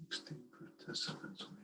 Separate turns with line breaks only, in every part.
16 participants waiting.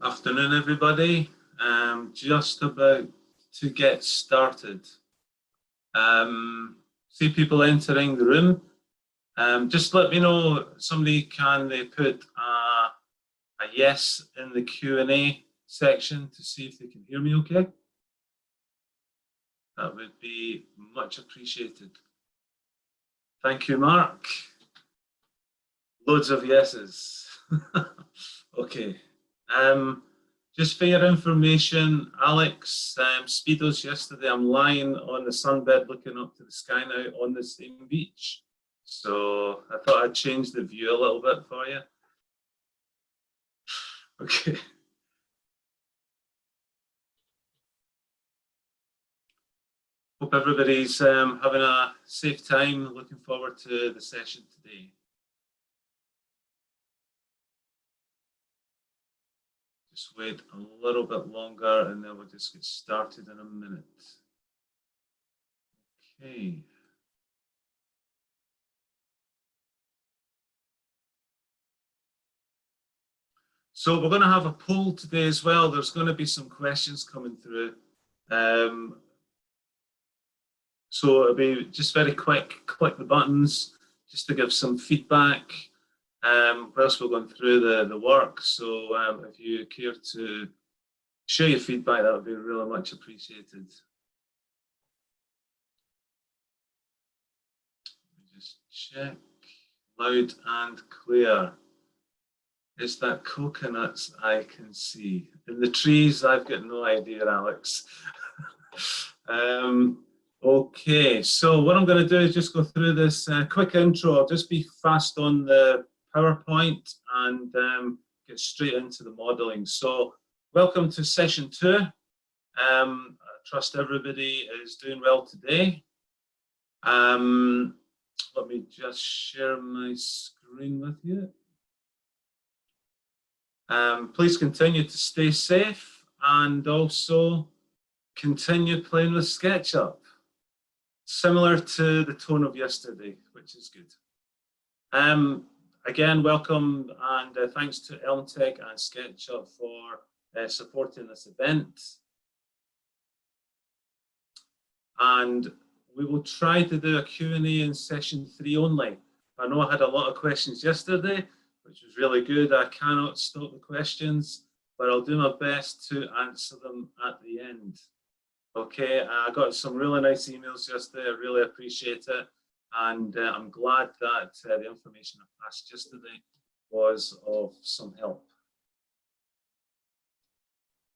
Afternoon, everybody. Just about to get started. See people entering the room. Just let me know, somebody can they put a yes in the Q&A section to see if they can hear me okay. That would be much appreciated. Thank you, Mark. Loads of yeses. Okay. Just for your information, Alex, Speedos yesterday, I'm lying on the sunbed looking up to the sky now on the same beach. So I thought I'd change the view a little bit for you. Okay. Hope everybody's having a safe time. Looking forward to the session today. Just wait a little bit longer and then we'll just get started in a minute. Okay. So we're going to have a poll today as well. There's going to be some questions coming through. So it'll be just very quick, click the buttons just to give some feedback. Whilst we're going through the work, so if you care to share your feedback, that would be really much appreciated. Let me just check. Loud and clear. It's that coconuts I can see. In the trees, I've got no idea, Alex. Okay, so what I'm going to do is just go through this quick intro. I'll just be fast on the PowerPoint and get straight into the modeling. So welcome to session 2. I trust everybody is doing well today. Let me just share my screen with you. Please continue to stay safe and also continue playing with SketchUp. Similar to the tone of yesterday, which is good. Again, welcome and thanks to ElmTech and SketchUp for supporting this event. And we will try to do a Q&A in session 3 only. I know I had a lot of questions yesterday, which was really good. I cannot stop the questions, but I'll do my best to answer them at the end. Okay, I got some really nice emails yesterday. I really appreciate it. And I'm glad that the information I passed yesterday was of some help.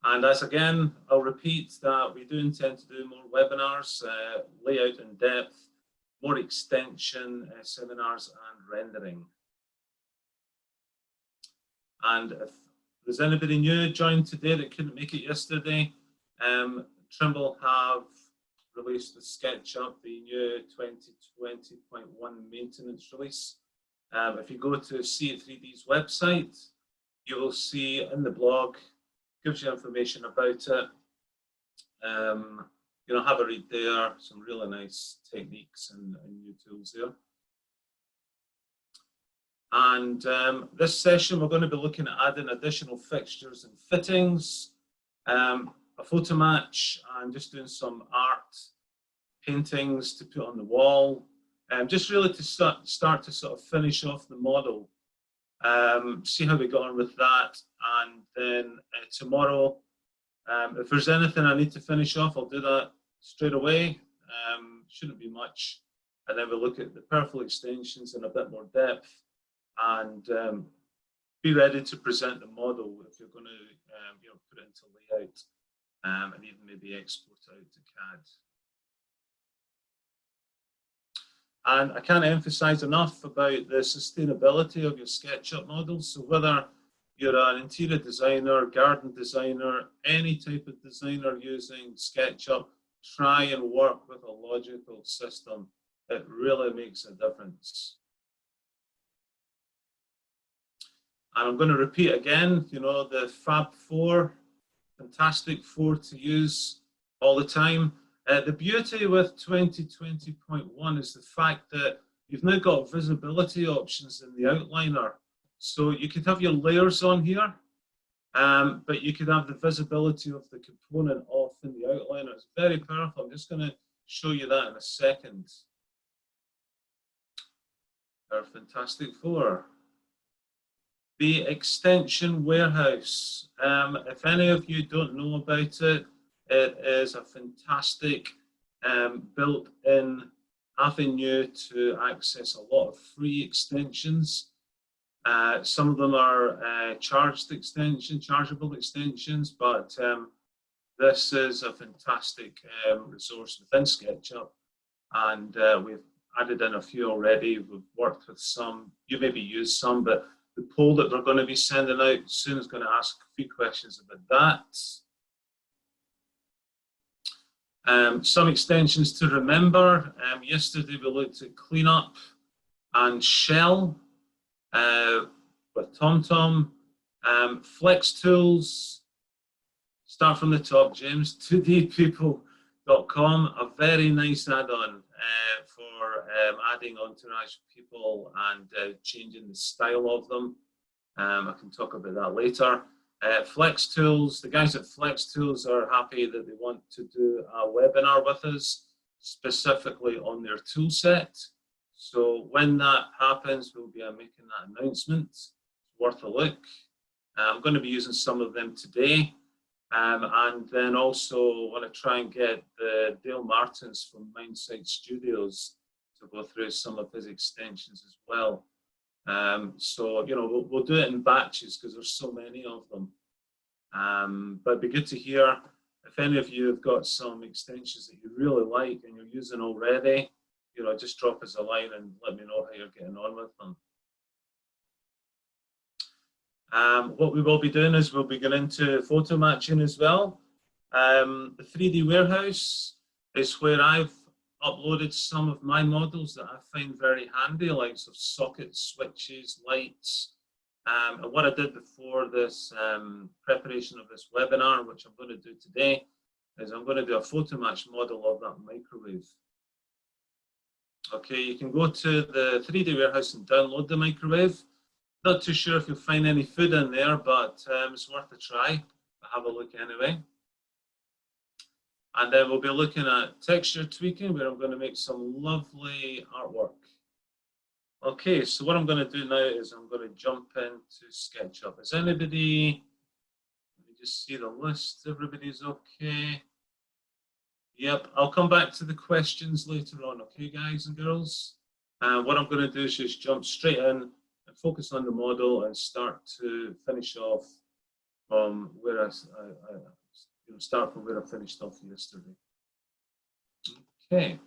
And as again, I'll repeat that we do intend to do more webinars, layout in depth, more extension seminars and rendering. And if there's anybody new joined today that couldn't make it yesterday, Trimble have released the SketchUp, the new 2020.1 maintenance release. If you go to SEEIT3D's website, you will see in the blog, gives you information about it. You know, have a read there, some really nice techniques and new tools there. And this session, we're going to be looking at adding additional fixtures and fittings, a photo match, and just doing some art paintings to put on the wall, just really to start to sort of finish off the model, see how we got on with that, and then tomorrow, if there's anything I need to finish off, I'll do that straight away. Shouldn't be much, and then we'll look at the powerful extensions in a bit more depth, and be ready to present the model if you're going to you know, put it into layout. And even maybe export out to CAD. And I can't emphasize enough about the sustainability of your SketchUp models. So whether you're an interior designer, garden designer, any type of designer using SketchUp, try and work with a logical system. It really makes a difference. And I'm going to repeat again, you know, the Fab 4, fantastic 4 to use all the time. The beauty with 2020.1 is the fact that you've now got visibility options in the outliner. So you could have your layers on here, but you could have the visibility of the component off in the outliner. It's very powerful. I'm just going to show you that in a second. Our fantastic 4. The extension warehouse. If any of you don't know about it, it is a fantastic built-in avenue to access a lot of free extensions. Some of them are chargeable extensions, but this is a fantastic resource within SketchUp, and we've added in a few already. We've worked with some. You maybe used some, but the poll that we're going to be sending out soon is going to ask a few questions about that. Some extensions to remember. Yesterday we looked at cleanup and shell with TomTom. Flex tools. Start from the top, James. 2dpeople.com, a very nice add-on for adding entourage people and changing the style of them. I can talk about that later. Flex Tools, the guys at Flex Tools are happy that they want to do a webinar with us, specifically on their tool set. So when that happens, we'll be making that announcement. It's worth a look. I'm going to be using some of them today. And then also want to try and get Dale Martins from Mindsight Studios to go through some of his extensions as well. So, you know, we'll do it in batches because there's so many of them. But it'd be good to hear if any of you have got some extensions that you really like and you're using already, you know, just drop us a line and let me know how you're getting on with them. What we will be doing is we'll be going into photo matching as well. The 3D warehouse is where I've uploaded some of my models that I find very handy, like sort of sockets, switches, lights. And what I did before this preparation of this webinar, which I'm going to do today, is I'm going to do a photo match model of that microwave. Okay, you can go to the 3D warehouse and download the microwave. Not too sure if you'll find any food in there, but it's worth a try. Have a look anyway. And then we'll be looking at texture tweaking, where I'm going to make some lovely artwork. Okay, so what I'm going to do now is I'm going to jump into SketchUp. Is anybody, let me just see the list, everybody's okay? Yep, I'll come back to the questions later on, okay guys and girls? What I'm going to do is just jump straight in and focus on the model and start to finish off from where I start from where I finished off yesterday. Okay.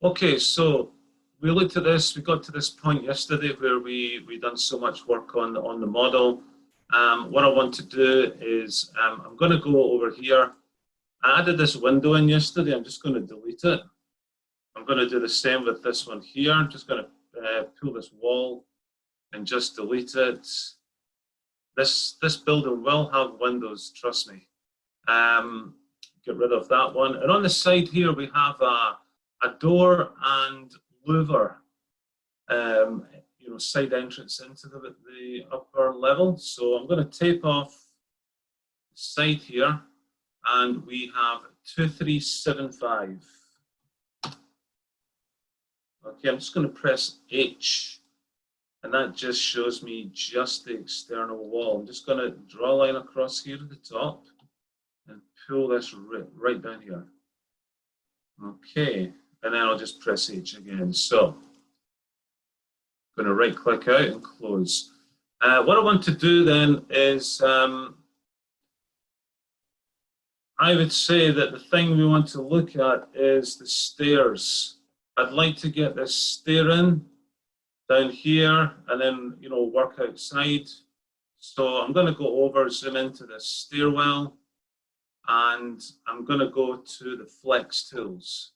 Okay, so we looked at this. We got to this point yesterday where we done so much work on the model. What I want to do is I'm going to go over here. I added this window in yesterday. I'm just going to delete it. I'm going to do the same with this one here. I'm just going to pull this wall and just delete it. This building will have windows, trust me. Get rid of that one. And on the side here, we have a door and louver, you know, side entrance into the upper level. So I'm going to tape off the side here, and we have 2375. Okay, I'm just going to press H, and that just shows me just the external wall. I'm just going to draw a line across here at the top and pull this right down here. Okay, and then I'll just press H again. So I'm going to right click out and close. What I want to do then is I would say that the thing we want to look at is the stairs. I'd like to get this stair in down here and then, you know, work outside. So I'm going to go over, zoom into the stairwell, and I'm going to go to the flex tools.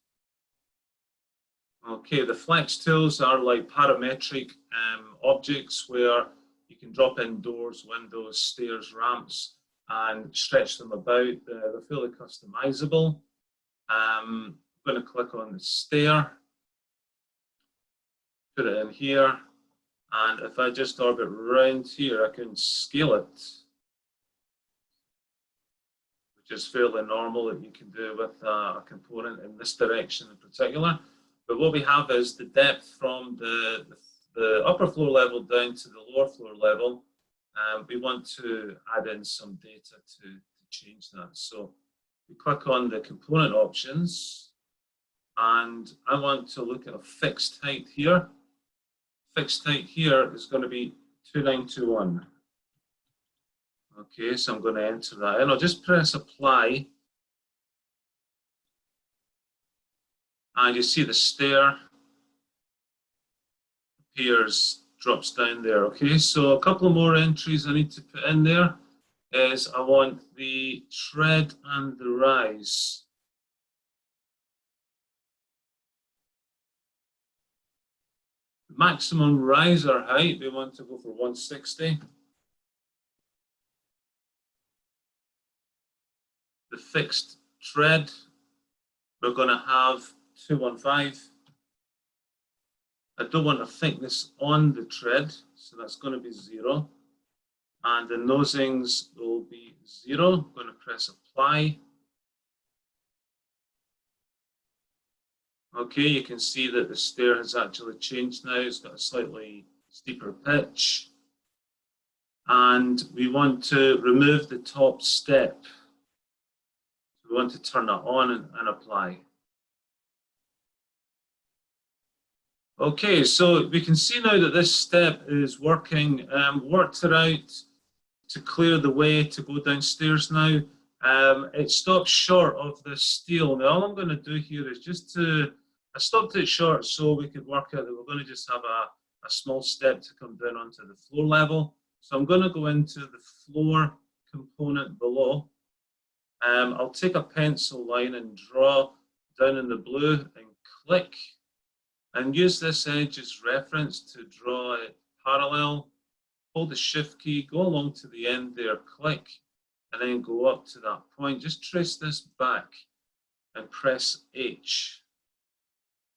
Okay, the flex tools are like parametric objects where you can drop in doors, windows, stairs, ramps, and stretch them about. They're fully customizable. I'm going to click on the stair, put it in here, and if I just orbit around here, I can scale it, which is fairly normal that you can do with a component in this direction in particular. But what we have is the depth from the upper floor level down to the lower floor level. We want to add in some data to change that. So we click on the component options, and I want to look at a fixed height here. Fixed height here is going to be 2921. Okay, so I'm going to enter that in. I'll just press apply. And you see the stair appears, drops down there. Okay, so a couple more entries I need to put in there is I want the tread and the rise. Maximum riser height, we want to go for 160. The fixed tread, we're going to have 215. I don't want a thickness on the tread, so that's going to be 0. And the nosings will be 0. I'm going to press apply. Okay, you can see that the stair has actually changed now. It's got a slightly steeper pitch. And we want to remove the top step. We want to turn that on and apply. Okay, so we can see now that this step is working. Worked it out to clear the way to go downstairs now. It stops short of the steel. Now all I'm going to do here is just I stopped it short so we could work out that we're going to just have a small step to come down onto the floor level. So I'm going to go into the floor component below. I'll take a pencil line and draw down in the blue and click, and use this edge as reference to draw it parallel. Hold the shift key, go along to the end there, click, and then go up to that point. Just trace this back and press H.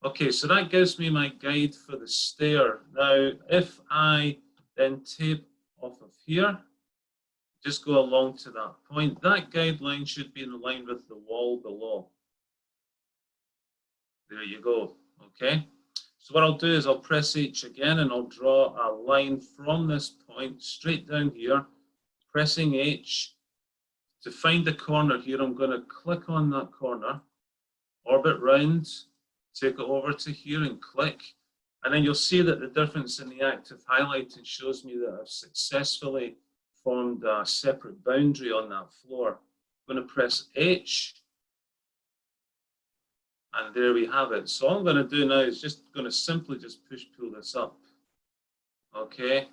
Okay, so that gives me my guide for the stair. Now, if I then tape off of here, just go along to that point. That guideline should be in line with the wall below. There you go, okay? So what I'll do is I'll press H again and I'll draw a line from this point straight down here, pressing H. To find the corner here, I'm going to click on that corner, orbit round, take it over to here and click. And then you'll see that the difference in the active highlighting shows me that I've successfully formed a separate boundary on that floor. I'm going to press H. And there we have it. So all I'm going to do now is just going to simply just pull this up. Okay.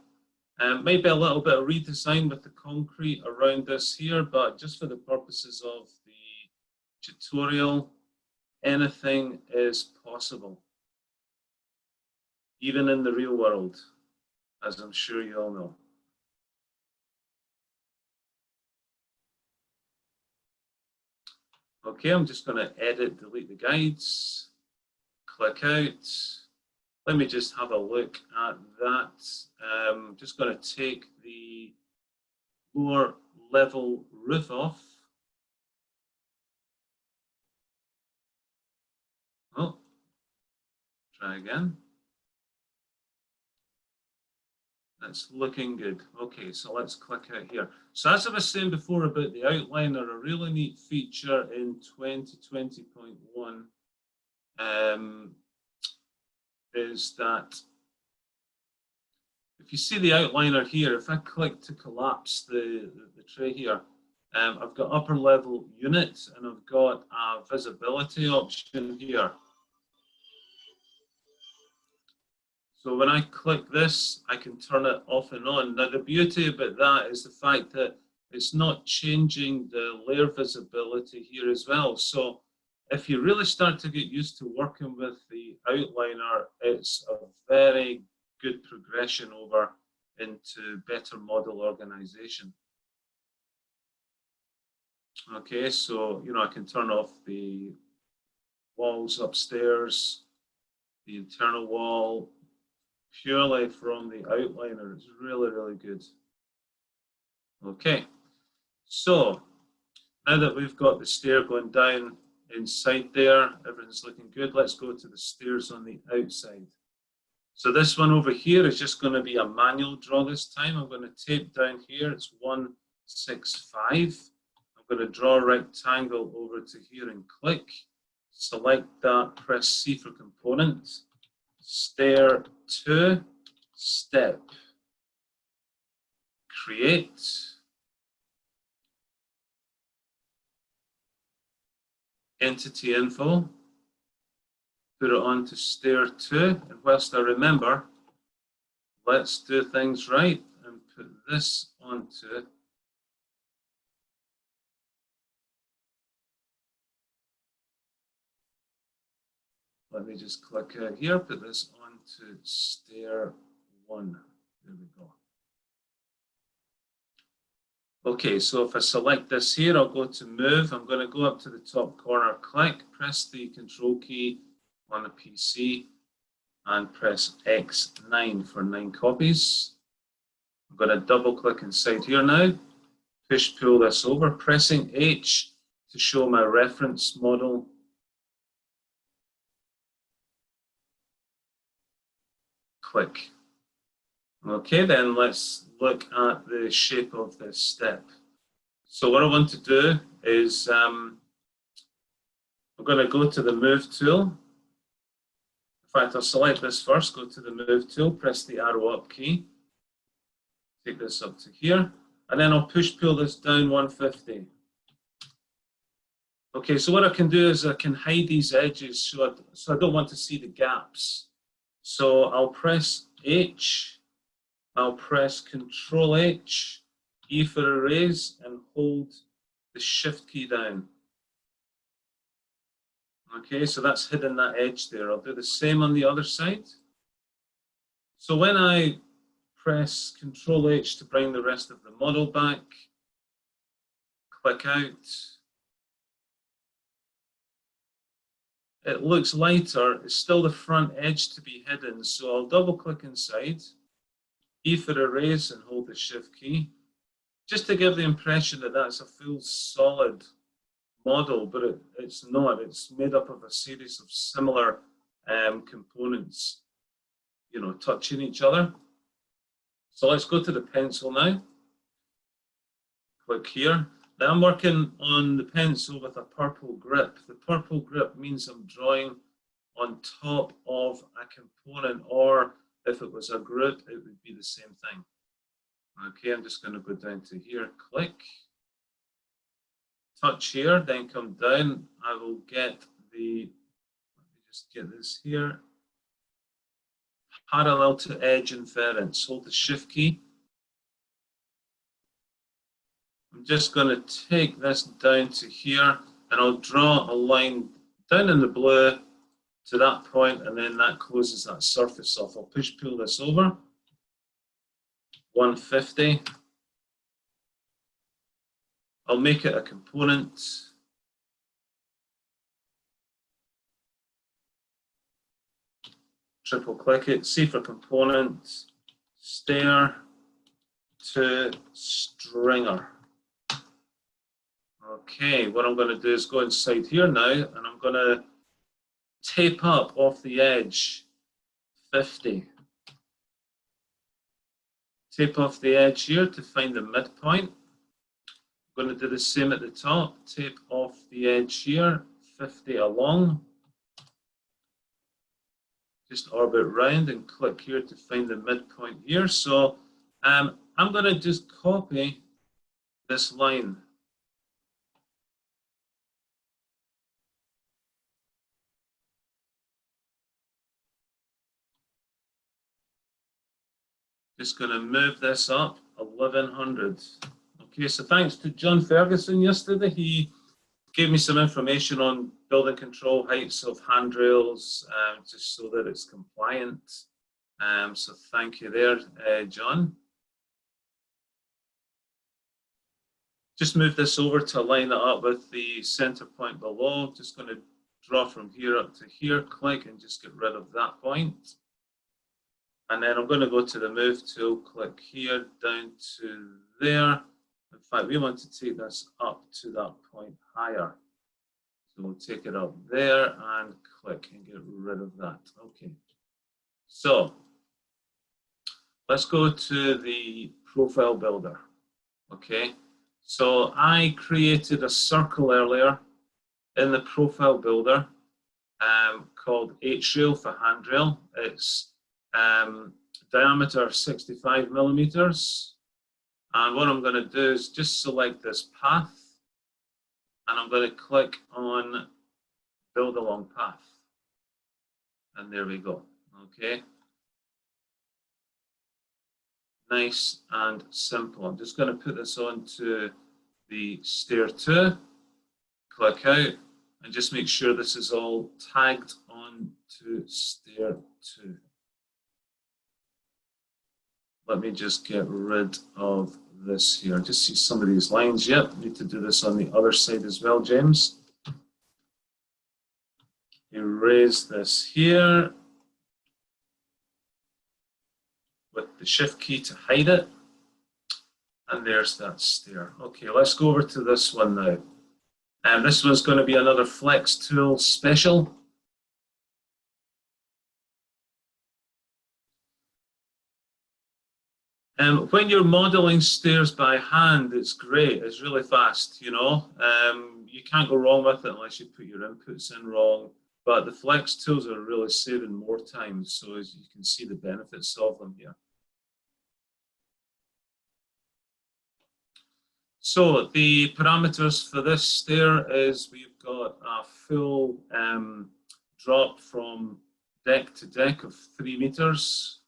Maybe a little bit of redesign with the concrete around this here, but just for the purposes of the tutorial, anything is possible. Even in the real world, as I'm sure you all know. Okay, I'm just going to edit, delete the guides, click out. Let me just have a look at that. Just going to take the lower level roof off. Oh, try again. That's looking good. Okay, so let's click out here. So as I was saying before about the outliner, a really neat feature in 2020.1 is that if you see the outliner here, if I click to collapse the tray here, I've got upper level unit and I've got a visibility option here. So when I click this, I can turn it off and on. Now the beauty about that is the fact that it's not changing the layer visibility here as well. So if you really start to get used to working with the outliner, it's a very good progression over into better model organization. Okay, so, you know, I can turn off the walls upstairs, the internal wall, purely from the outliner. It's really, really good. Okay, so now that we've got the stair going down inside there, everything's looking good. Let's go to the stairs on the outside. So this one over here is just going to be a manual draw this time. I'm going to tape down here. It's 165. I'm going to draw a rectangle over to here and click. Select that, press C for component. Stair to step. Create. Entity info. Put it onto stair 2, and whilst I remember, let's do things right and put this onto let me just click out here, put this onto stair 1. There we go. Okay, so if I select this here, I'll go to move. I'm going to go up to the top corner, click, press the control key on the PC and press X9 for 9 copies. I'm going to double click inside here now, push pull this over, pressing H to show my reference model. Click. Okay, then let's look at the shape of this step. So what I want to do is I'm going to go to the move tool. In fact, I'll select this first, go to the move tool, press the arrow up key, take this up to here, and then I'll push pull this down 150. Okay, so what I can do is I can hide these edges so I don't want to see the gaps. So I'll press H, I'll press Control H, E for erase, and hold the Shift key down. Okay, so that's hidden that edge there. I'll do the same on the other side. So when I press Control H to bring the rest of the model back, click out, it looks lighter. It's still the front edge to be hidden, so I'll double click inside, E for erase, and hold the Shift key, just to give the impression that that's a full solid model, but it's not. It's made up of a series of similar components, you know, touching each other. So let's go to the pencil now. Click here. Now I'm working on the pencil with a purple grip. The purple grip means I'm drawing on top of a component, or if it was a group, it would be the same thing. Okay, I'm just going to go down to here, click. Touch here, then come down. I will get the, let me just get this here, parallel to edge inference. Hold the Shift key. I'm just going to take this down to here, and I'll draw a line down in the blue to that point, and then that closes that surface off. I'll push pull this over, 150. I'll make it a component. Triple click it, C for component, stair to stringer. Okay, what I'm going to do is go inside here now, and I'm going to tape up off the edge 50. Tape off the edge here to find the midpoint. I'm going to do the same at the top, tape off the edge here, 50 along. Just orbit round and click here to find the midpoint here. So I'm going to just copy this line. Just going to move this up 1100. Okay, so thanks to John Ferguson yesterday. He gave me some information on building control heights of handrails, just so that it's compliant. So thank you there, John. Just move this over to line it up with the center point below. Just going to draw from here up to here, click, and just get rid of that point. And then I'm going to go to the move tool, click here, down to there. In fact, we want to take this up to that point higher. So we'll take it up there and click and get rid of that. Okay. So let's go to the profile builder. Okay. So I created a circle earlier in the profile builder called H-rail for handrail. It's diameter 65 millimeters. And what I'm going to do is just select this path, and I'm going to click on build along path. And there we go. Okay. Nice and simple. I'm just going to put this onto the stair 2, click out, and just make sure this is all tagged on to stair 2. Let me just get rid of this here. Just see some of these lines. Yep, need to do this on the other side as well, James. Erase this here with the shift key to hide it. And there's that stair. Okay, let's go over to this one now. And this one's going to be another flex tool special. When you're modeling stairs by hand, it's great. It's really fast, you know. You can't go wrong with it unless you put your inputs in wrong. But the flex tools are really saving more time. So as you can see the benefits of them here. So the parameters for this stair is we've got a full drop from deck to deck of 3 meters.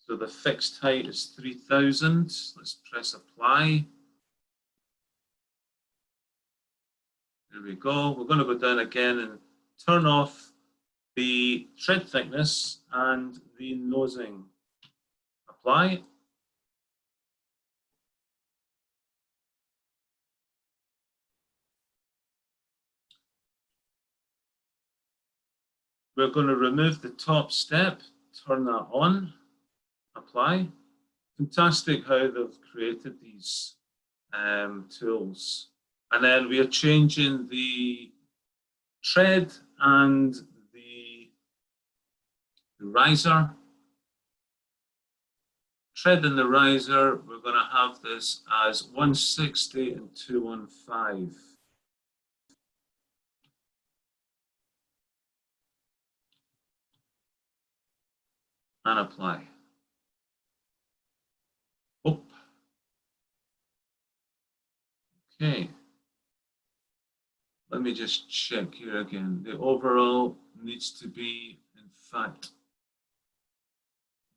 So the fixed height is 3000. Let's press apply. There we go. We're going to go down again and turn off the tread thickness and the nosing. Apply. We're going to remove the top step, turn that on. Apply. Fantastic how they've created these tools. And then we are changing the tread and the riser. Tread and the riser, we're going to have this as 160 and 215. And apply. Oh. Okay. Let me just check here again. The overall needs to be, in fact,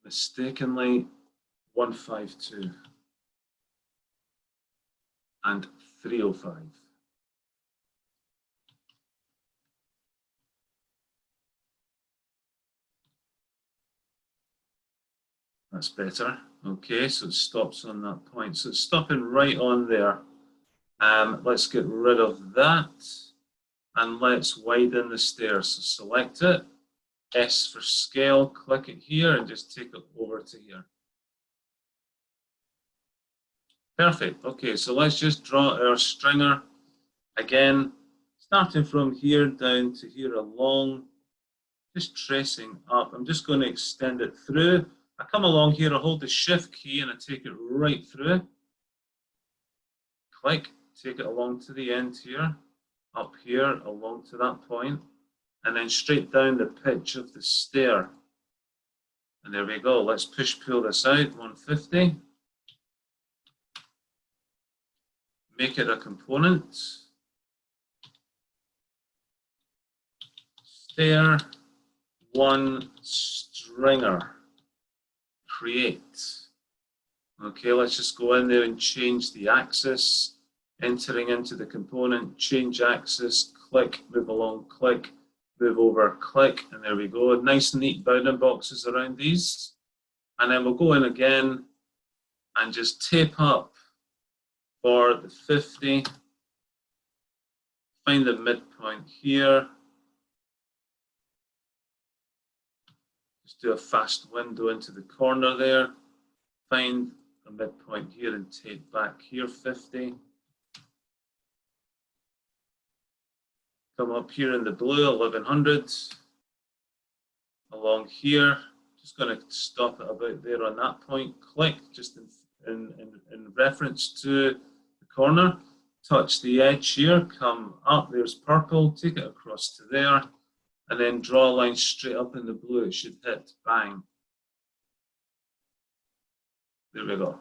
mistakenly 152 and 305. That's better. Okay, so it stops on that point. So it's stopping right on there. Let's get rid of that. And let's widen the stair. So select it. S for scale, click it here and just take it over to here. Perfect. Okay, so let's just draw our stringer again, starting from here down to here along, just tracing up. I'm just going to extend it through. I come along here, I hold the shift key and I take it right through. Click, take it along to the end here, up here, along to that point, and then straight down the pitch of the stair. And there we go. Let's push-pull this out, 150. Make it a component. Stair, 1 straight stringer, create. Okay, let's just go in there and change the axis, entering into the component, change axis, click, move along, click, move over, click, and there we go. Nice neat bounding boxes around these. And then we'll go in again and just tape up for the 50. Find the midpoint here. Just do a fast window into the corner there. Find a midpoint here and tape back here 50. Come up here in the blue, 1100. Along here, just going to stop it about there on that point. Click just in reference to the corner. Touch the edge here, come up, there's purple, take it across to there, and then draw a line straight up in the blue. It should hit, bang. There we go.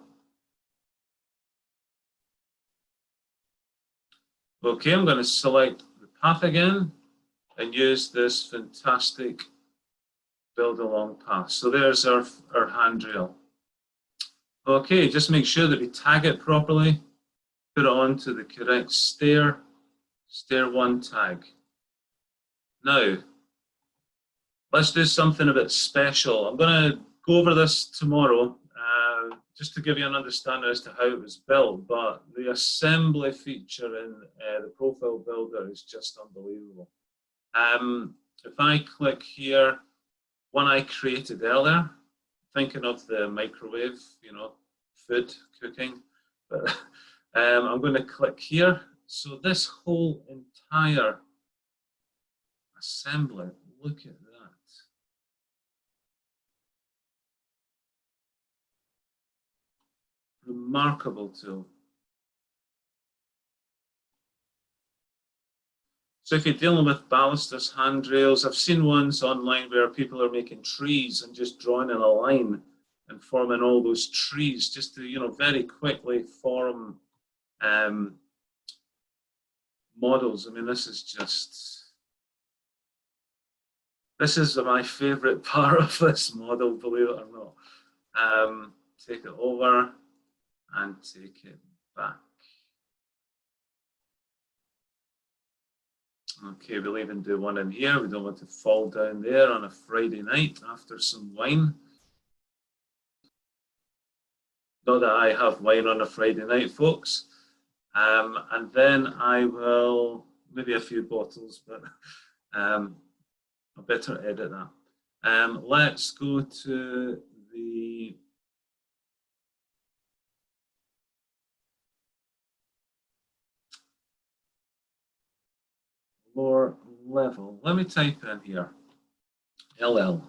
Okay, I'm going to select the path again and use this fantastic build along path. So there's our handrail. Okay, just make sure that we tag it properly. Put it onto the correct stair 1 tag. Now, let's do something a bit special. I'm going to go over this tomorrow just to give you an understanding as to how it was built, but the assembly feature in the profile builder is just unbelievable. If I click here, one I created earlier, thinking of the microwave, you know, food cooking, but I'm going to click here. So this whole entire assembly, look at that. Remarkable tool. So if you're dealing with balusters, handrails, I've seen ones online where people are making trees and just drawing in a line and forming all those trees just to, you know, very quickly form models. I mean, this is my favorite part of this model, believe it or not. Take it over and take it back. Okay, we'll even do one in here. We don't want to fall down there on a Friday night after some wine. Not that I have wine on a Friday night, folks. And then I will, maybe a few bottles, but I better edit that. Let's go to the lower level. Let me type in here, LL.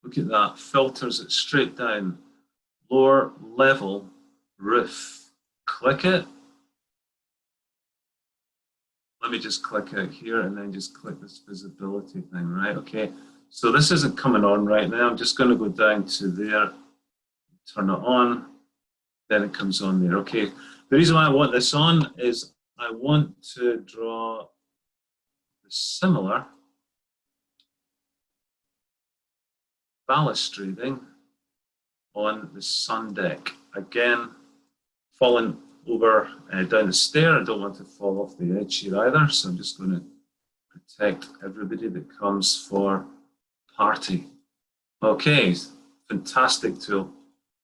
Look at that, filters it straight down. Lower level roof. Click it. Let me just click out here and then just click this visibility thing, right? Okay, so this isn't coming on right now. I'm just going to go down to there, turn it on, then it comes on there. Okay, the reason why I want this on is I want to draw the similar balustrading on the sun deck. Again, falling over down the stair. I don't want to fall off the edge here either, so I'm just going to protect everybody that comes for party. Okay, fantastic tool.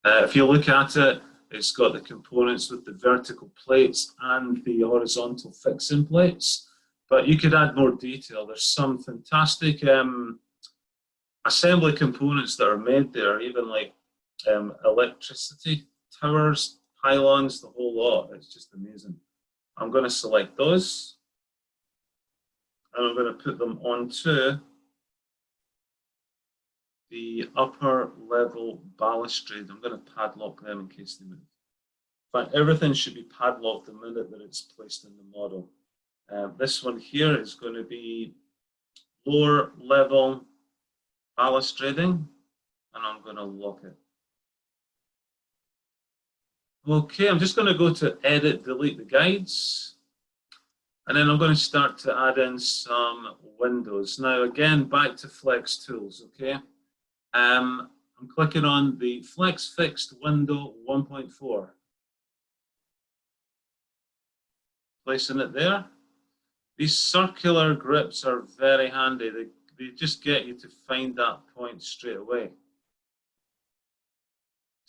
If you look at it, it's got the components with the vertical plates and the horizontal fixing plates, but you could add more detail. There's some fantastic assembly components that are made there, even like electricity towers, pylons, the whole lot. It's just amazing. I'm going to select those and I'm going to put them onto the upper level balustrade. I'm going to padlock them in case they move. In fact, everything should be padlocked the minute that it's placed in the model. This one here is going to be lower level balustrading, and I'm going to lock it. Okay, I'm just going to go to edit, delete the guides, and then I'm going to start to add in some windows. Now again, back to flex tools, okay? I'm clicking on the Flex Fixed Window 1.4. Placing it there. These circular grips are very handy. They just get you to find that point straight away.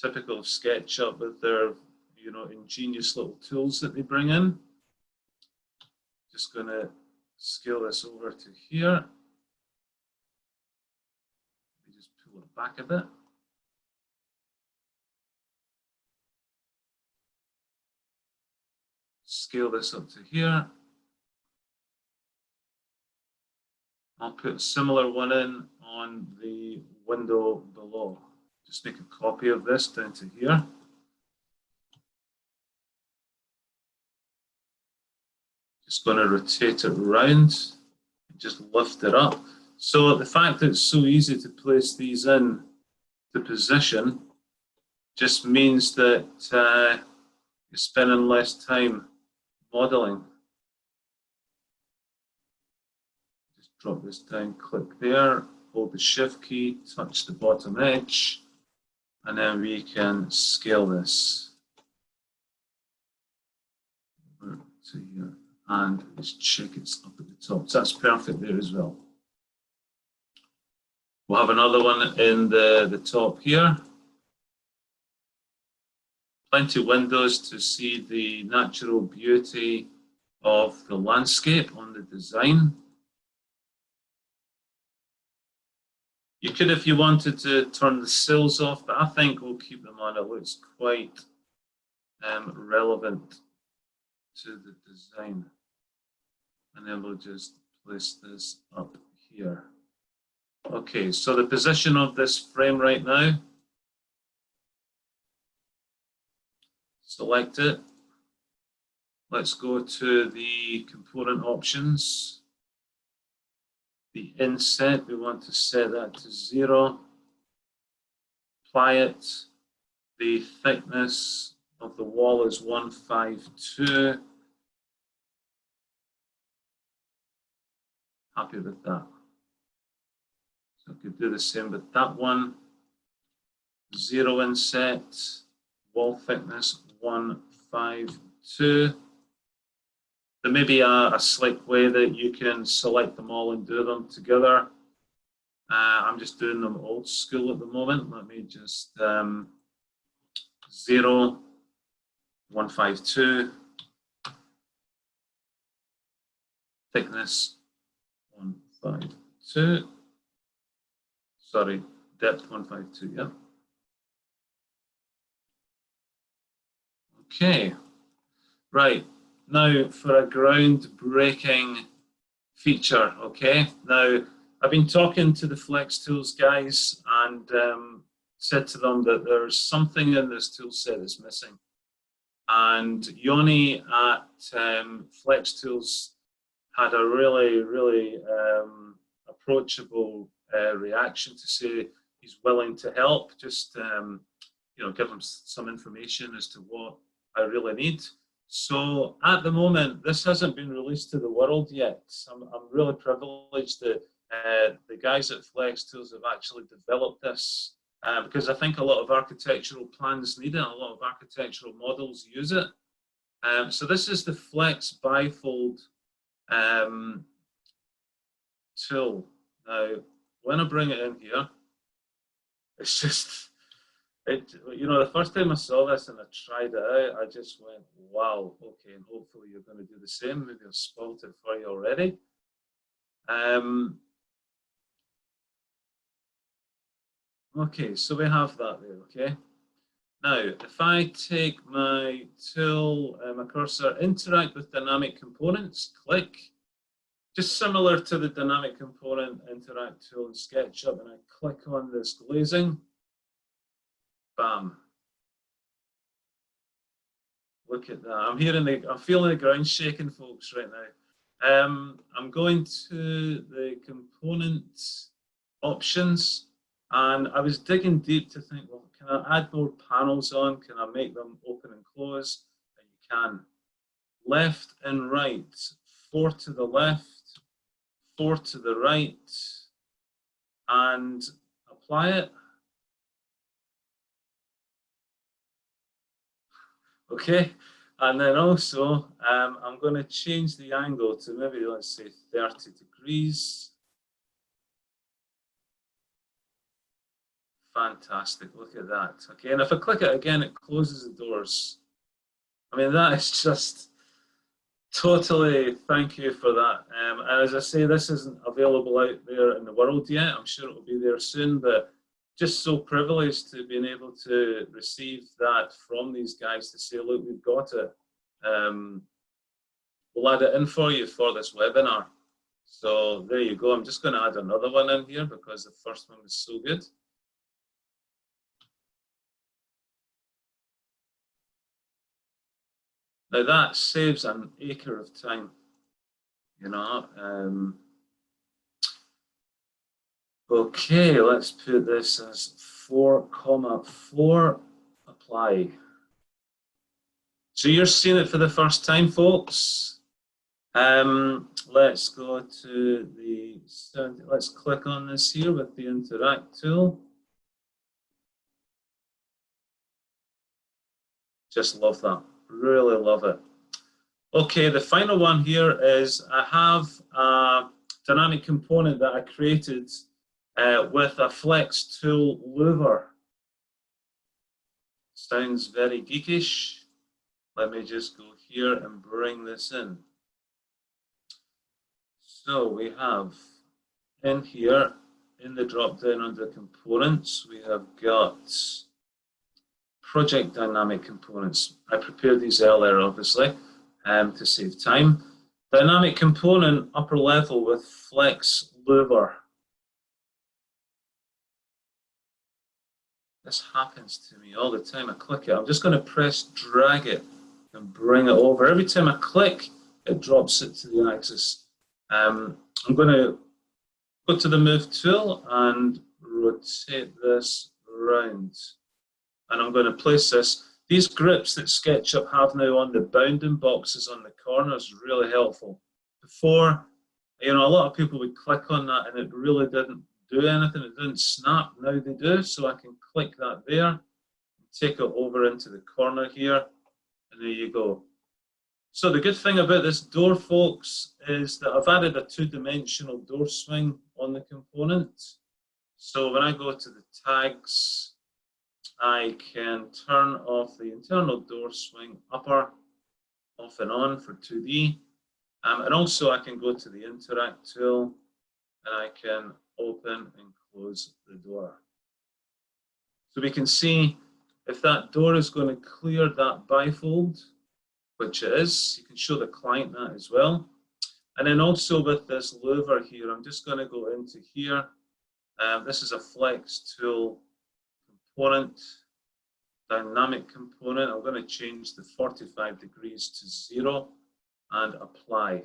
Typical of SketchUp with their, you know, ingenious little tools that they bring in. Just going to scale this over to here. Just pull it back a bit. Scale this up to here. I'll put a similar one in on the window below. Just make a copy of this down to here. Just going to rotate it around and just lift it up. So the fact that it's so easy to place these in the position just means that you're spending less time modeling. Just drop this down, click there, hold the Shift key, touch the bottom edge, and then we can scale this over to here. And just check it's up at the top. So that's perfect there as well. We'll have another one in the top here. Plenty of windows to see the natural beauty of the landscape on the design. You could, if you wanted to, turn the sills off, but I think we'll keep them on. It looks quite relevant to the design. And then we'll just place this up here. Okay, so the position of this frame right now, select it. Let's go to the component options. The inset, we want to set that to 0. Apply it. The thickness of the wall is 152. Happy with that. So I could do the same with that one. 0 inset, wall thickness 152. There may be a slick way that you can select them all and do them together. I'm just doing them old school at the moment. Let me just 0, 152, thickness 152. Sorry, depth 152, yeah. Okay, right. Now for a groundbreaking feature, okay? Now, I've been talking to the Flex Tools guys and said to them that there's something in this tool set that's missing. And Yoni at Flex Tools had a really approachable reaction to say he's willing to help, just you know, give him some information as to what I really need. So at the moment, this hasn't been released to the world yet. I'm really privileged that the guys at Flex Tools have actually developed this because I think a lot of architectural plans need it, a lot of architectural models use it. So this is the Flex Bifold tool. Now, when I bring it in here, it's just, you know, the first time I saw this and I tried it out, I just went, wow, okay, and hopefully you're going to do the same. Maybe I've spoiled it for you already. Okay, so we have that there, okay? Now, if I take my tool, my cursor, interact with dynamic components, click, just similar to the dynamic component interact tool in SketchUp, and I click on this glazing, bam. Look at that. I'm feeling the ground shaking, folks, right now. I'm going to the component options, and I was digging deep to think, well, can I add more panels on? Can I make them open and close? And you can. Left and right, 4 to the left, 4 to the right, and apply it. Okay, and then also I'm going to change the angle to maybe, let's say, 30 degrees. Fantastic, look at that. Okay, and if I click it again, it closes the doors. I mean, that is just totally, thank you for that. And as I say, this isn't available out there in the world yet. I'm sure it will be there soon, but just so privileged to being able to receive that from these guys to say, look, we've got it. We'll add it in for you for this webinar. So there you go. I'm just going to add another one in here because the first one was so good. Now that saves an acre of time, you know. Okay, let's put this as 4,4, apply. So you're seeing it for the first time, folks. Let's go to the, let's click on this here with the interact tool. Just love that, really love it. Okay, the final one here is I have a dynamic component that I created with a flex tool louver. Sounds very geekish. Let me just go here and bring this in. So we have in here, in the drop down under components, we have got project dynamic components. I prepared these earlier, obviously, to save time. Dynamic component, upper level with flex louver. This happens to me all the time. I click it. I'm just going to press drag it and bring it over. Every time I click, it drops it to the axis. I'm going to go to the move tool and rotate this around. And I'm going to place this. These grips that SketchUp have now on the bounding boxes on the corners are really helpful. Before, you know, a lot of people would click on that and it really didn't do anything. It didn't snap. Now they do. So I can click that there, take it over into the corner here, and there you go. So the good thing about this door, folks, is that I've added a two-dimensional door swing on the component. So when I go to the tags, I can turn off the internal door swing upper, off and on for 2D. And also I can go to the interact tool and I can open and close the door. So we can see if that door is going to clear that bifold, which it is. You can show the client that as well. And then also with this louver here, I'm just going to go into here. This is a flex tool component, dynamic component. I'm going to change the 45 degrees to 0 and apply.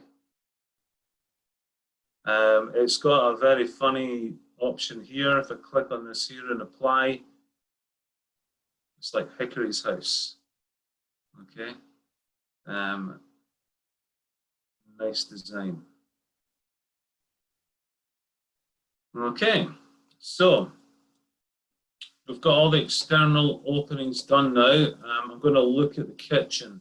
It's got a very funny option here. If I click on this here and apply, it's like Hickory's house. Okay. Nice design. Okay, so we've got all the external openings done now. I'm going to look at the kitchen,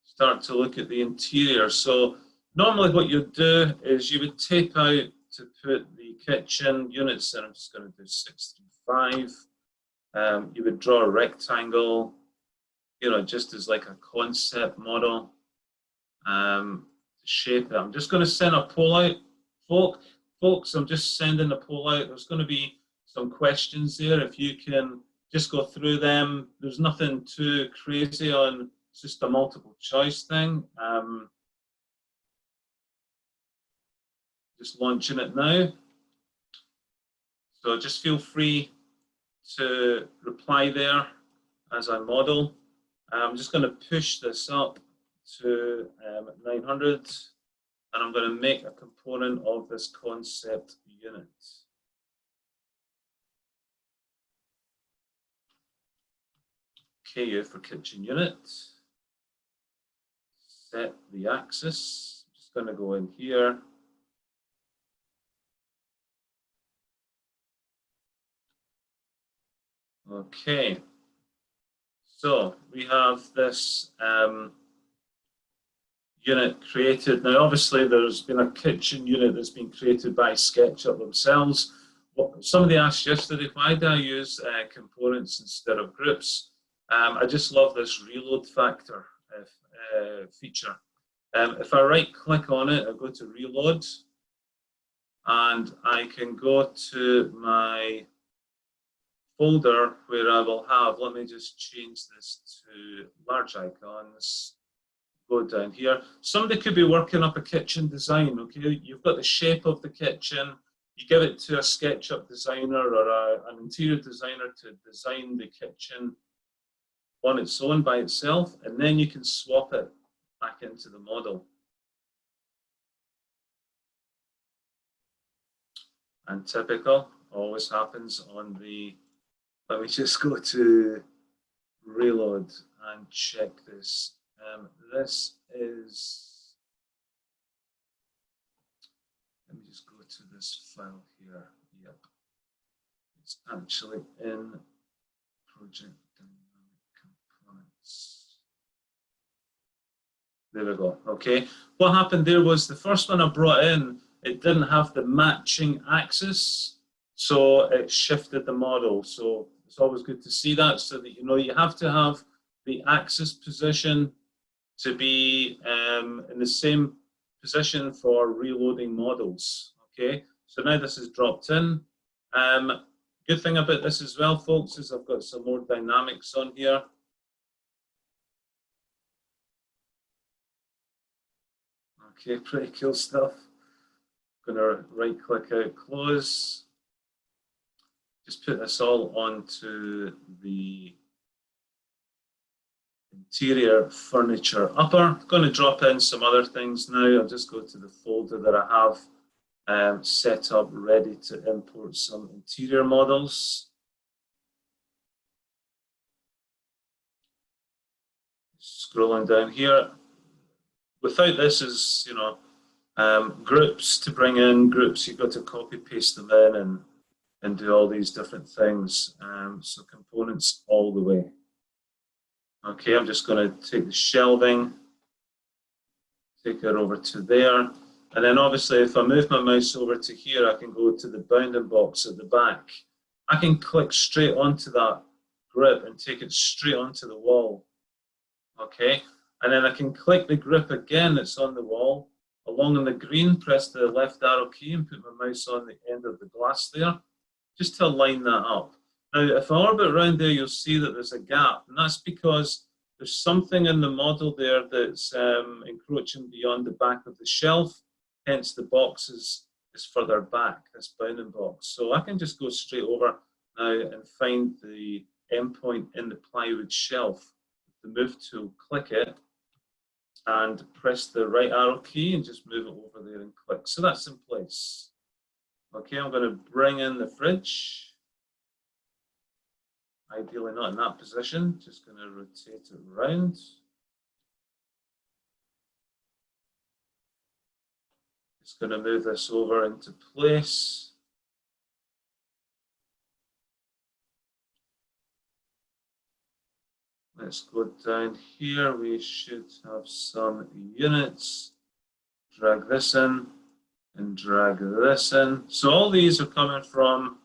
start to look at the interior. So normally what you'd do is you would tape out to put the kitchen units in. I'm just going to do 635. You would draw a rectangle, you know, just as like a concept model. Shape it. I'm just going to send a poll out, folks. I'm just sending a poll out. There's going to be some questions there. If you can just go through them, there's nothing too crazy on. It's just a multiple choice thing. Just launching it now. So just feel free to reply there as I model. I'm just going to push this up to 900, and I'm going to make a component of this concept unit. KU for kitchen unit. Set the axis. I'm just going to go in here. Okay, so we have this unit created. Now, obviously, there's been a kitchen unit that's been created by SketchUp themselves. Somebody asked yesterday, why do I use components instead of groups? I just love this reload factor feature. If I right-click on it, I go to reload, and I can go to my folder where I will have, let me just change this to large icons, go down here. Somebody could be working up a kitchen design, okay? You've got the shape of the kitchen, you give it to a SketchUp designer or an interior designer to design the kitchen on its own by itself, and then you can swap it back into the model. And typical always happens on the, let me just go to reload and check this. This is, let me just go to this file here. Yep, it's actually in Project Dynamic Components. There we go. Okay, what happened there was the first one I brought in, it didn't have the matching axis, so it shifted the model. So it's always good to see that, so that you know you have to have the axis position to be in the same position for reloading models. Okay, so now this is dropped in. Good thing about this as well, folks, is I've got some more dynamics on here. Okay, pretty cool stuff. I'm gonna right-click out, close. Just put this all onto the interior furniture upper. I'm going to drop in some other things now. I'll just go to the folder that I have set up ready to import some interior models. Scrolling down here. Without this is, you know, groups to bring in, groups, you've got to copy paste them in and do all these different things. So components all the way. Okay, I'm just going to take the shelving, take it over to there. And then obviously if I move my mouse over to here, I can go to the bounding box at the back. I can click straight onto that grip and take it straight onto the wall. Okay, and then I can click the grip again that's on the wall. Along in the green, press the left arrow key and put my mouse on the end of the glass there, just to line that up. Now, if I orbit around there, you'll see that there's a gap, and that's because there's something in the model there that's encroaching beyond the back of the shelf, hence the box is further back, this bounding box. So I can just go straight over now and find the endpoint in the plywood shelf. The move tool, click it, and press the right arrow key and just move it over there and click. So that's in place. Okay, I'm going to bring in the fridge. Ideally not in that position, just going to rotate it around. Just going to move this over into place. Let's go down here, we should have some units. Drag this in and drag this in. So all these are coming from,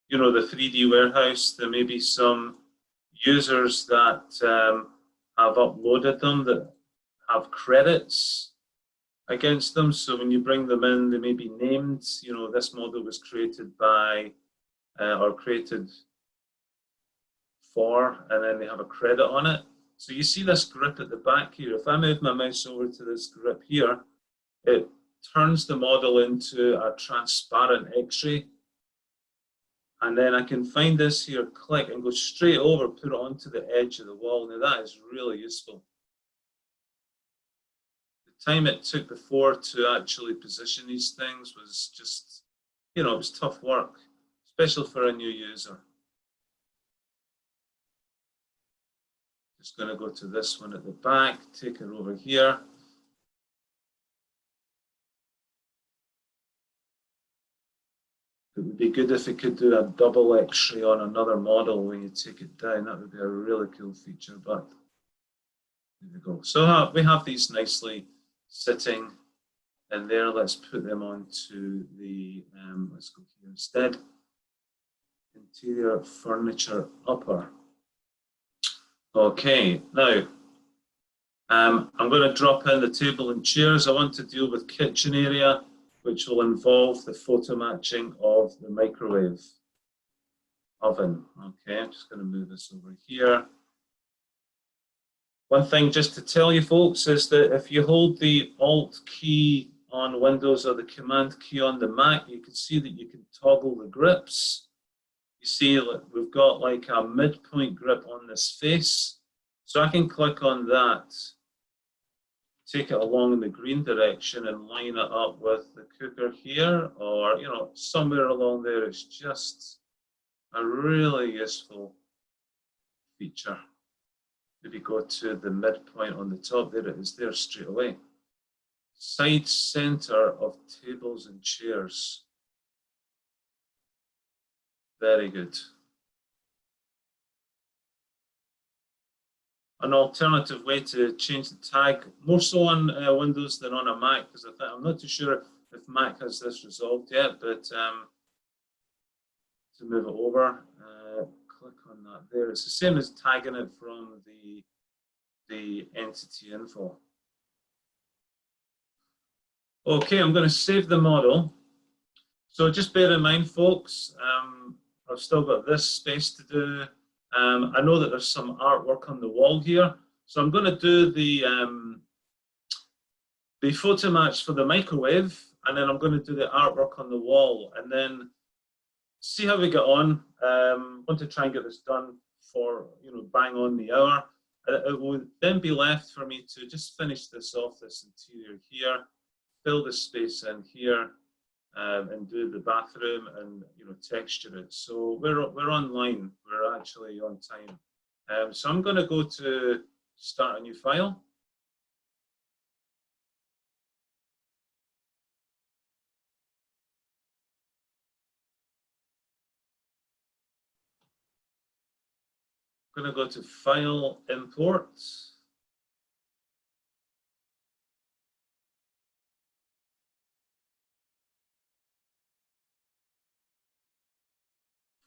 you know, the 3D warehouse. There may be some users that have uploaded them that have credits against them. So when you bring them in, they may be named, you know, this model was created by or created for, and then they have a credit on it. So you see this grip at the back here. If I move my mouse over to this grip here, it turns the model into a transparent X-ray. And then I can find this here, click, and go straight over, put it onto the edge of the wall. Now that is really useful. The time it took before to actually position these things was just, you know, it was tough work, especially for a new user. Just going to go to this one at the back, take it over here. It would be good if it could do a double X-ray on another model when you take it down. That would be a really cool feature, but there we go. So we have these nicely sitting in there. Let's put them onto the, let's go here instead. Interior furniture upper. Okay, now I'm going to drop in the table and chairs. I want to deal with kitchen area, which will involve the photo matching of the microwave oven. Okay, I'm just going to move this over here. One thing just to tell you folks is that if you hold the Alt key on Windows or the Command key on the Mac, you can see that you can toggle the grips. You see that we've got like a midpoint grip on this face. So I can click on that, take it along in the green direction and line it up with the cooker here, or, you know, somewhere along there. It's just a really useful feature. Maybe go to the midpoint on the top. There it is there straight away. Side center of tables and chairs. Very good. An alternative way to change the tag, more so on Windows than on a Mac, because I'm not too sure if Mac has this resolved yet, but to move it over, click on that there. It's the same as tagging it from the entity info. Okay, I'm going to save the model. So just bear in mind, folks, I've still got this space to do. I know that there's some artwork on the wall here, so I'm going to do the photo match for the microwave, and then I'm going to do the artwork on the wall, and then see how we get on. Want to try and get this done for, you know, bang on the hour. It will then be left for me to just finish this off, this interior here, fill the space in here, and do the bathroom and, you know, texture it. So we're online. We're actually on time. So I'm going to go to start a new file. I'm going to go to File, Import.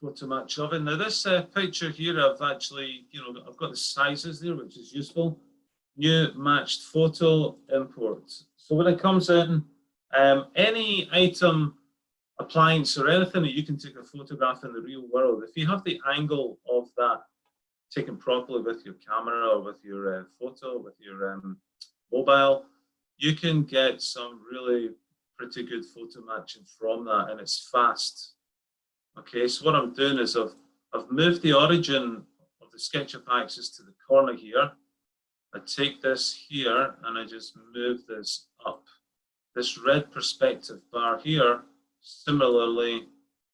Photo match oven. Now this picture here, I've actually, you know, I've got the sizes there, which is useful. New matched photo import. So when it comes in, any item, appliance, or anything that you can take a photograph in the real world, if you have the angle of that taken properly with your camera or with your photo, with your mobile, you can get some really pretty good photo matching from that, and it's fast. Okay, so what I'm doing is I've moved the origin of the SketchUp axis to the corner here. I take this here and I just move this up. This red perspective bar here, similarly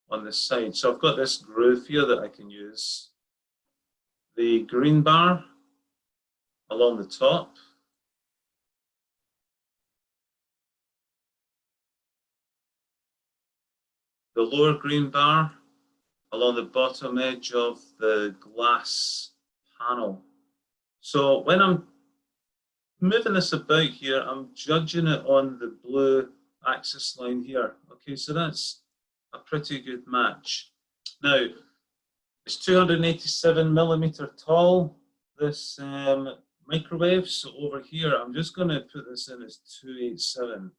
on the side. So I've got this groove here that I can use. The green bar along the top. The lower green bar along the bottom edge of the glass panel. So when I'm moving this about here, I'm judging it on the blue axis line here. Okay, so that's a pretty good match. Now, it's 287 millimeter tall, this microwave. So over here, I'm just going to put this in as 287.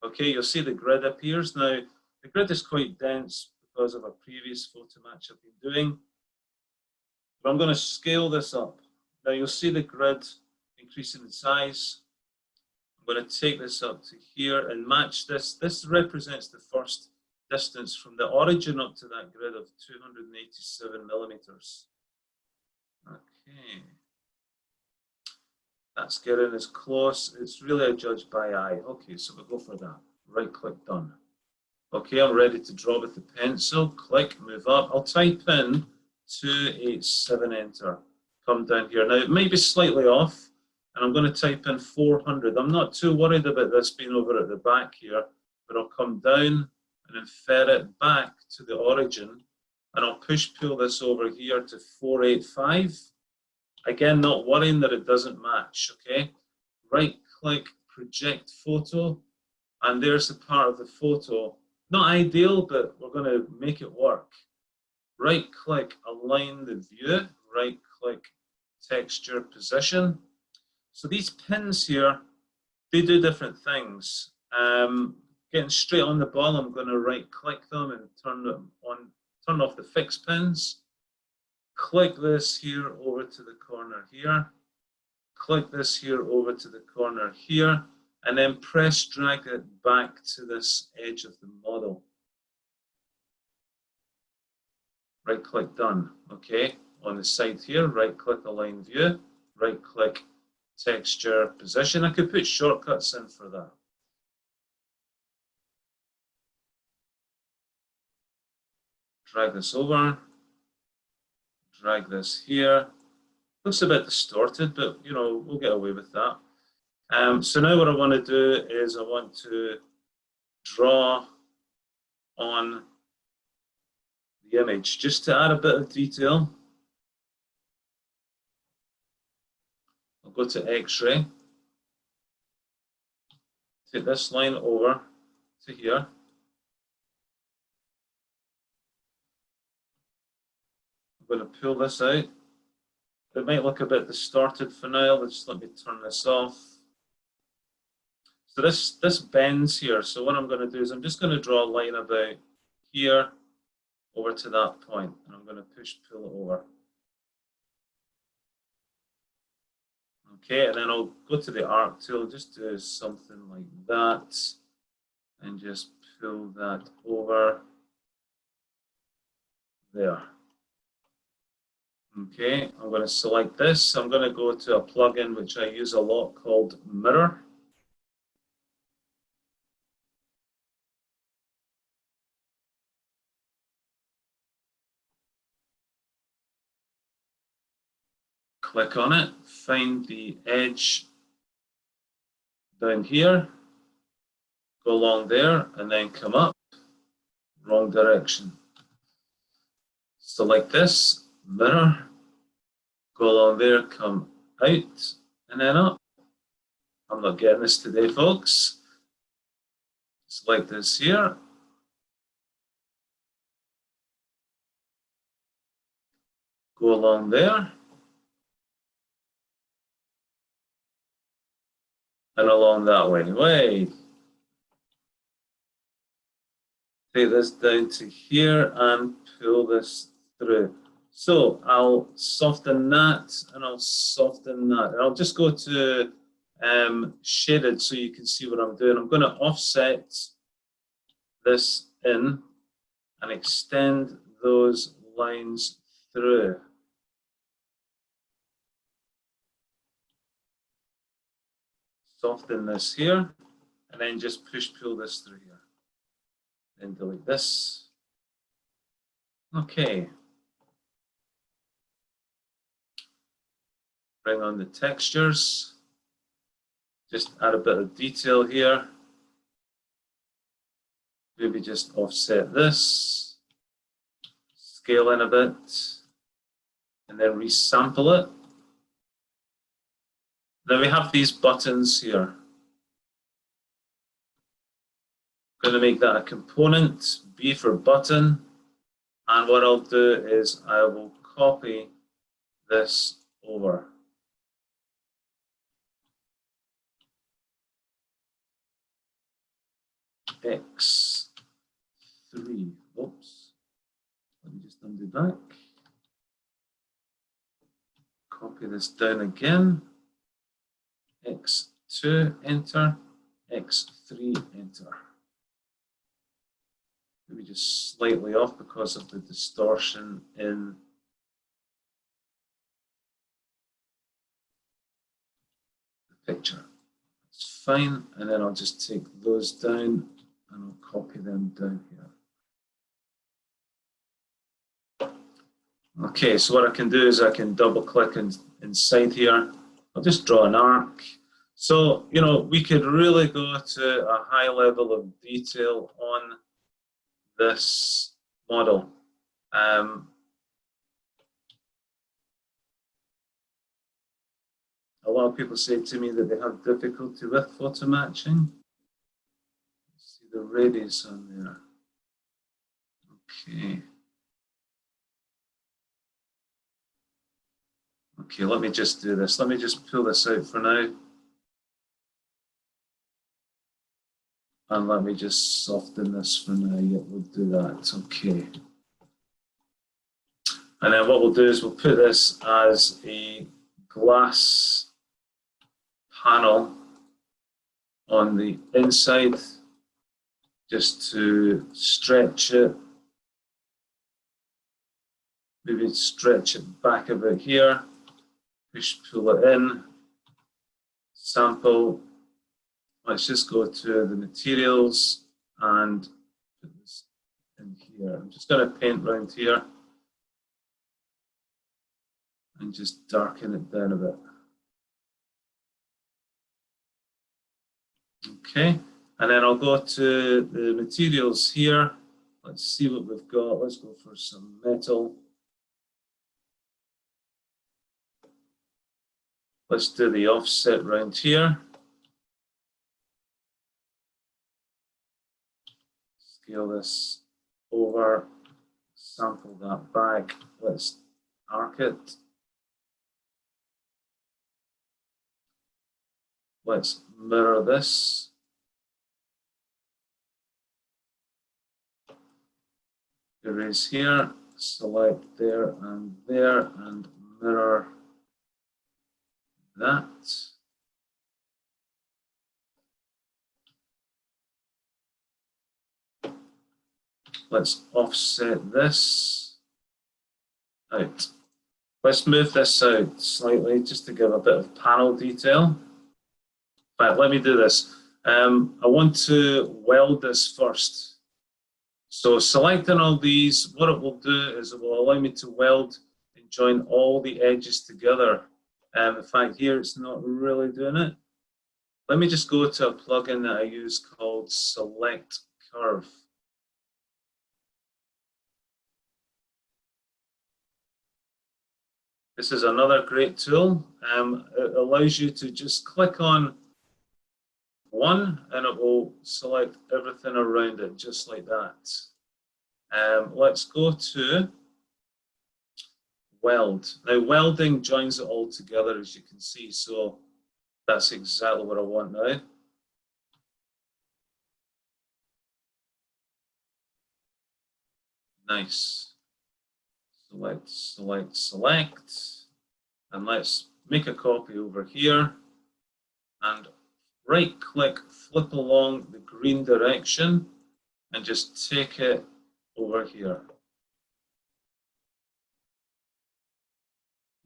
Okay, you'll see the grid appears. Now, the grid is quite dense because of a previous photo match I've been doing. But I'm going to scale this up. Now you'll see the grid increasing in size. I'm going to take this up to here and match this. This represents the first distance from the origin up to that grid of 287 millimeters. Okay. That's getting as close. It's really a judge by eye. Okay, so we'll go for that. Right click, done. Okay, I'm ready to draw with the pencil. Click, move up. I'll type in 287, enter. Come down here. Now, it may be slightly off, and I'm going to type in 400. I'm not too worried about this being over at the back here, but I'll come down and infer it back to the origin. And I'll pull this over here to 485. Again, not worrying that it doesn't match, okay? Right click, project photo, and there's the part of the photo. Not ideal, but we're going to make it work. Right click, align the view, right click, texture position. So these pins here, they do different things. Getting straight on the ball, I'm going to right click them and turn off the fixed pins. Click this here over to the corner here. Click this here over to the corner here, and then press drag it back to this edge of the model. Right click, done. Okay, on the side here, right click, align view, right click, texture position. I could put shortcuts in for that. Drag this over, drag this here. Looks a bit distorted, but you know, we'll get away with that. So now what I want to do is I want to draw on the image just to add a bit of detail. I'll go to X-ray, take this line over to here. I'm going to pull this out. It might look a bit distorted for now. Let's let me turn this off. So this bends here. So what I'm going to do is I'm just going to draw a line about here over to that point, and I'm going to pull it over. Okay, and then I'll go to the arc tool, just do something like that, and just pull that over there. Okay, I'm going to select this. I'm going to go to a plugin which I use a lot called Mirror. Click on it, find the edge down here, go along there, and then come up, wrong direction. Select this, mirror, go along there, come out, and then up. I'm not getting this today, folks. Select this here. Go along there. And along that way. Wait. Take this down to here and pull this through. So I'll soften that and I'll soften that. And I'll just go to shaded so you can see what I'm doing. I'm going to offset this in and extend those lines through. Soften this here, and then just pull this through here. Then delete this. Okay. Bring on the textures. Just add a bit of detail here. Maybe just offset this. Scale in a bit. And then resample it. Then we have these buttons here. I'm going to make that a component, B for button. And what I'll do is I will copy this over. X3. Oops. Let me just undo back. Copy this down again. X2, enter, X3, enter. Maybe just slightly off because of the distortion in the picture. It's fine, and then I'll just take those down and I'll copy them down here. Okay, so what I can do is I can double click inside here. I'll just draw an arc. So, you know, we could really go to a high level of detail on this model. A lot of people say to me that they have difficulty with photo matching. See the radius on there. Okay. Okay, let me just do this. Let me just pull this out for now. And let me just soften this for now. Yeah, we'll do that. Okay. And then what we'll do is we'll put this as a glass panel on the inside, just to stretch it. Maybe stretch it back a bit here. Push, pull it in. Sample. Let's just go to the materials and put this in here. I'm just going to paint around here and just darken it down a bit. Okay, and then I'll go to the materials here. Let's see what we've got. Let's go for some metal. Let's do the offset round here. Scale this over, sample that back. Let's arc it. Let's mirror this. Erase here, select there, and mirror that. Let's offset this out. Let's move this out slightly just to give a bit of panel detail. But let me do this. I want to weld this first. So selecting all these, what it will do is it will allow me to weld and join all the edges together. In fact, here it's not really doing it. Let me just go to a plugin that I use called Select Curve. This is another great tool. It allows you to just click on one and it will select everything around it just like that. Let's go to weld. Now welding joins it all together, as you can see, so that's exactly what I want now. Nice. Select, select, select, and let's make a copy over here and right click, flip along the green direction and just take it over here.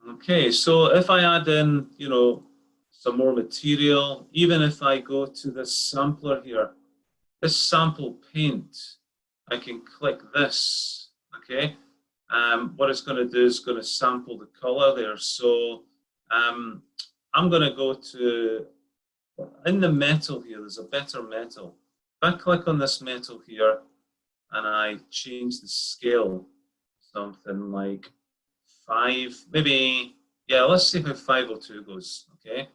Okay, so if I add in, some more material, even if I go to this sampler here, this sample paint, I can click this, okay? What it's going to do is going to sample the color there. So I'm going to go to, in the metal here, there's a better metal. If I click on this metal here and I change the scale, something like 5, maybe, yeah, let's see how 502 goes, okay?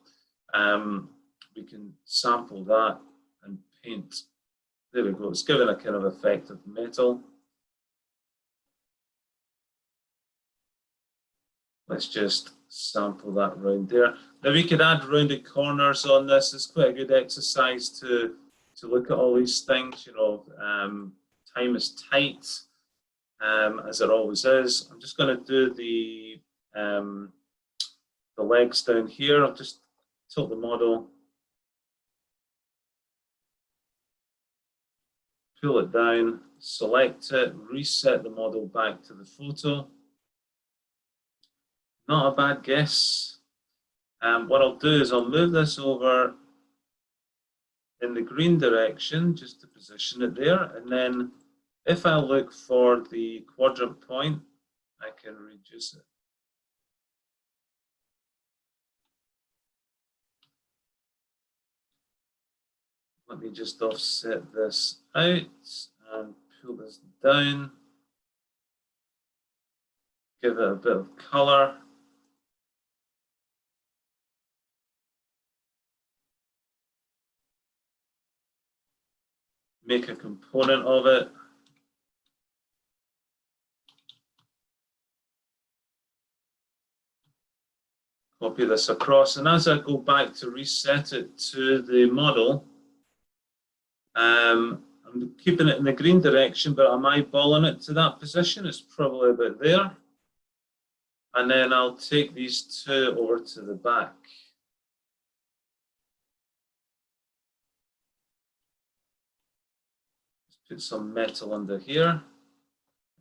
We can sample that and paint. There we go, it's given a kind of effect of metal. Let's just sample that round there. Now we could add rounded corners on this. It's quite a good exercise to look at all these things. Time is tight, as it always is. I'm just going to do the legs down here. I'll just tilt the model, pull it down, select it, reset the model back to the photo. Not a bad guess. What I'll do is I'll move this over in the green direction just to position it there, and then if I look for the quadrant point, I can reduce it. Let me just offset this out and pull this down, give it a bit of color. Make a component of it. Copy this across, and as I go back to reset it to the model, I'm keeping it in the green direction, but I'm eyeballing it to that position. It's probably about there. And then I'll take these two over to the back. Just put some metal under here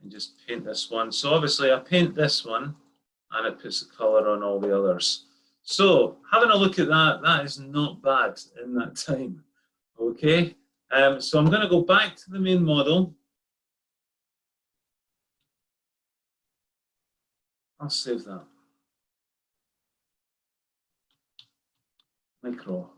and just paint this one. So obviously I paint this one and it puts the color on all the others. So having a look at that, that is not bad in that time. Okay, so I'm going to go back to the main model. I'll save that. Micro.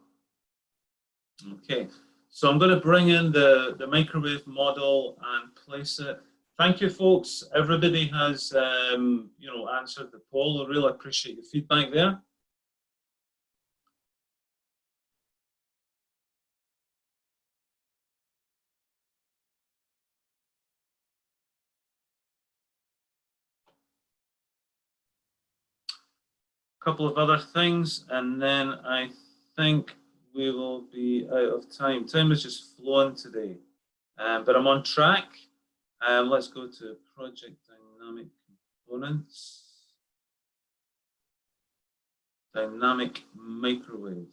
Okay, so I'm going to bring in the microwave model and place it. Thank you, folks. Everybody has you know, answered the poll. I really appreciate your feedback there. Couple of other things, and then I think we will be out of time. Time is just flowing today, but I'm on track. Let's go to Project Dynamic Components. Dynamic Microwave.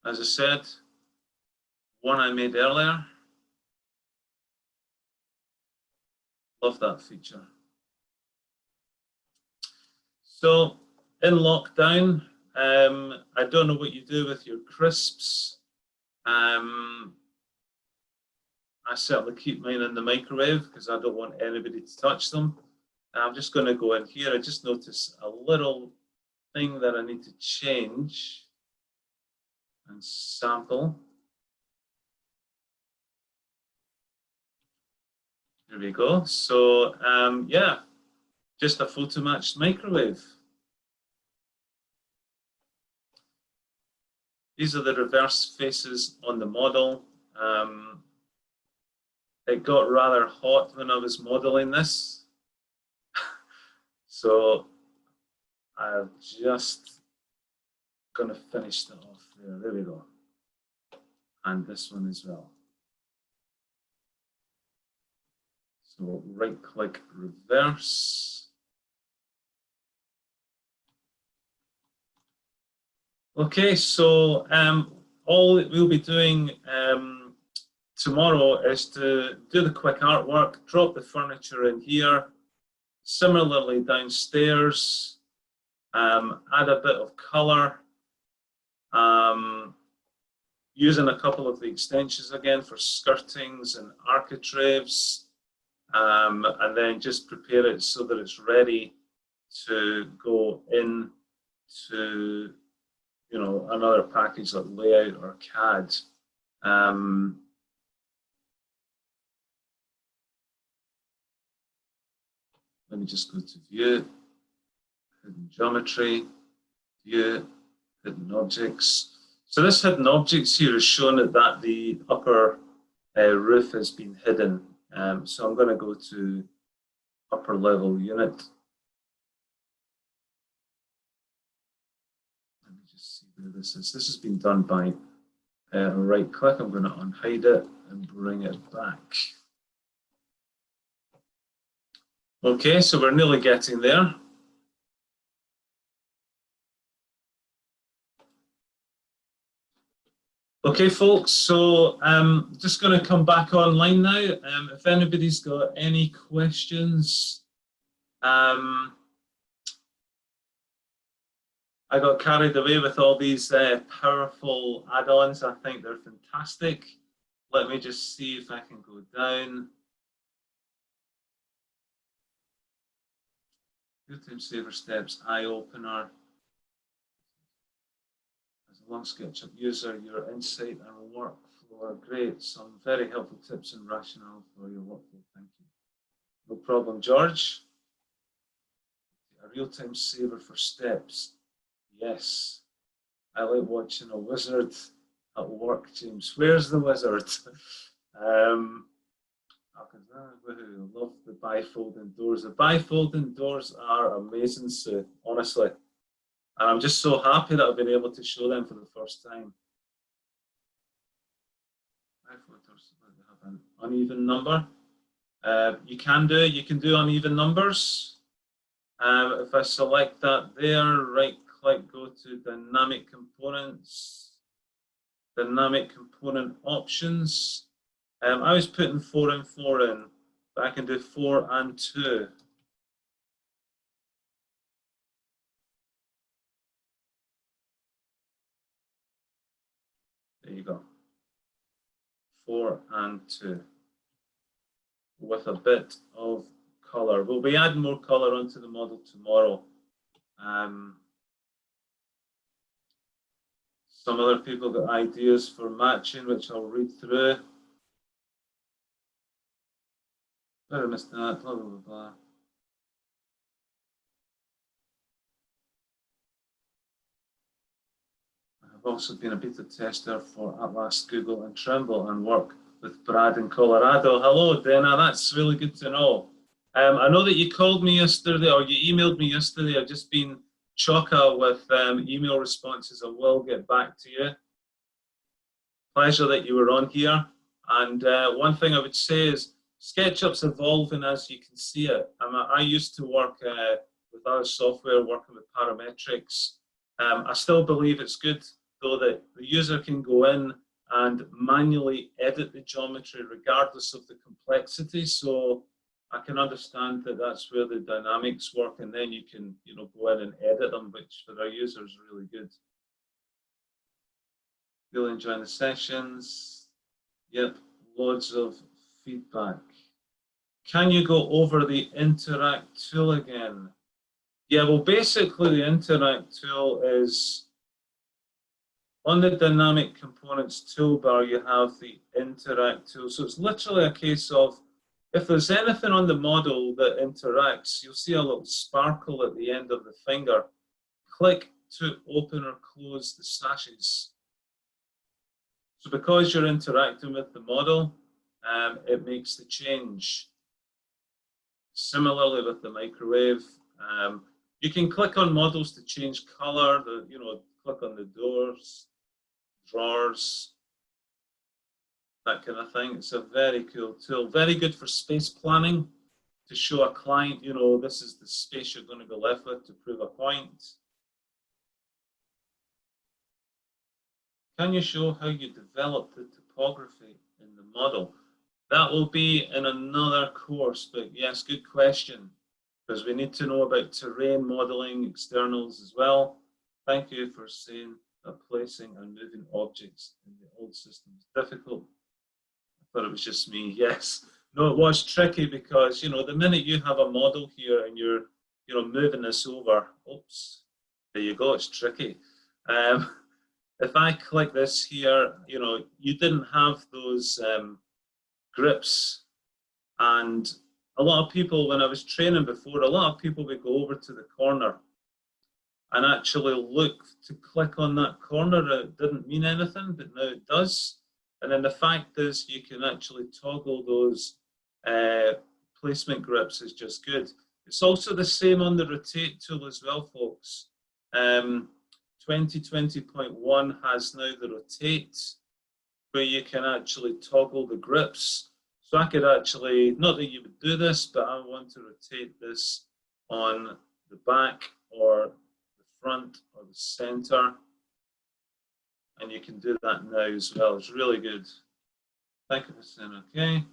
As I said, one I made earlier. Love that feature. So in lockdown, I don't know what you do with your crisps. I certainly keep mine in the microwave because I don't want anybody to touch them. I'm just going to go in here. I just noticed a little thing that I need to change and sample. Here we go. So yeah, just a photo matched microwave. These are the reverse faces on the model. It got rather hot when I was modeling this. So I'm just going to finish that off there. There we go. And this one as well. So right click reverse. Okay, so all that we'll be doing tomorrow is to do the quick artwork, drop the furniture in here, similarly downstairs, add a bit of color, using a couple of the extensions again for skirtings and architraves. And then just prepare it so that it's ready to go in to, you know, another package like Layout or CAD. Let me just go to View, Hidden Geometry, View, Hidden Objects. So this Hidden Objects here is showing that the upper roof has been hidden. So I'm going to go to upper level unit. Let me just see where this is. This has been done by right click. I'm going to unhide it and bring it back. Okay, so we're nearly getting there. Okay, folks, so just going to come back online now. If anybody's got any questions, I got carried away with all these powerful add-ons. I think they're fantastic. Let me just see if I can go down. Good time saver steps, eye opener. LearnSketchUp user, your insight and workflow are great. Some very helpful tips and rationale for your workflow. Thank you. No problem, George. A real-time saver for steps. Yes. I like watching a wizard at work, James. Where's the wizard? Love the bifolding doors. The bifolding doors are amazing, Sue, honestly. And I'm just so happy that I've been able to show them for the first time. Bifolding doors have an uneven number. You can do uneven numbers. If I select that there, right click, go to dynamic components, dynamic component options. I was putting 4 and 4 in, but I can do 4 and 2. There you go. 4 and 2. With a bit of color. We'll be adding more color onto the model tomorrow. Some other people got ideas for matching, which I'll read through. I missed that, blah, blah, blah, blah. I've also been a beta tester for Atlas, Google, and Trimble and work with Brad in Colorado. Hello, Dana, that's really good to know. I know that you called me yesterday, or you emailed me yesterday. I've just been chocker with email responses. I will get back to you. Pleasure that you were on here. And one thing I would say is SketchUp's evolving as you can see it. I used to work with other software, working with parametrics. I still believe it's good, though, that the user can go in and manually edit the geometry regardless of the complexity. So I can understand that that's where the dynamics work, and then you can, go in and edit them, which for our users is really good. Really enjoying the sessions. Yep, loads of feedback. Can you go over the interact tool again? Yeah, well, basically the interact tool is on the dynamic components toolbar, you have the interact tool. So it's literally a case of, if there's anything on the model that interacts, you'll see a little sparkle at the end of the finger. Click to open or close the sashes. So because you're interacting with the model, it makes the change. Similarly with the microwave, you can click on models to change color, click on the doors, drawers, that kind of thing. It's a very cool tool, very good for space planning, to show a client, this is the space you're going to be left with to prove a point. Can you show how you develop the topography in the model? That will be in another course, but yes, good question, because we need to know about terrain modeling, externals as well. Thank you for saying that placing and moving objects in the old system is difficult. I thought it was just me. Yes. No, it was tricky because, the minute you have a model here and you're, moving this over, oops, there you go, it's tricky. If I click this here, you didn't have those grips. And a lot of people, when I was training before, a lot of people would go over to the corner and actually look to click on that corner. It didn't mean anything, but now it does. And then the fact is you can actually toggle those placement grips is just good. It's also the same on the rotate tool as well, folks. 2020.1 has now the rotate, where you can actually toggle the grips. So I could actually, not that you would do this, but I want to rotate this on the back or the front or the center. And you can do that now as well. It's really good. Thank you for saying okay.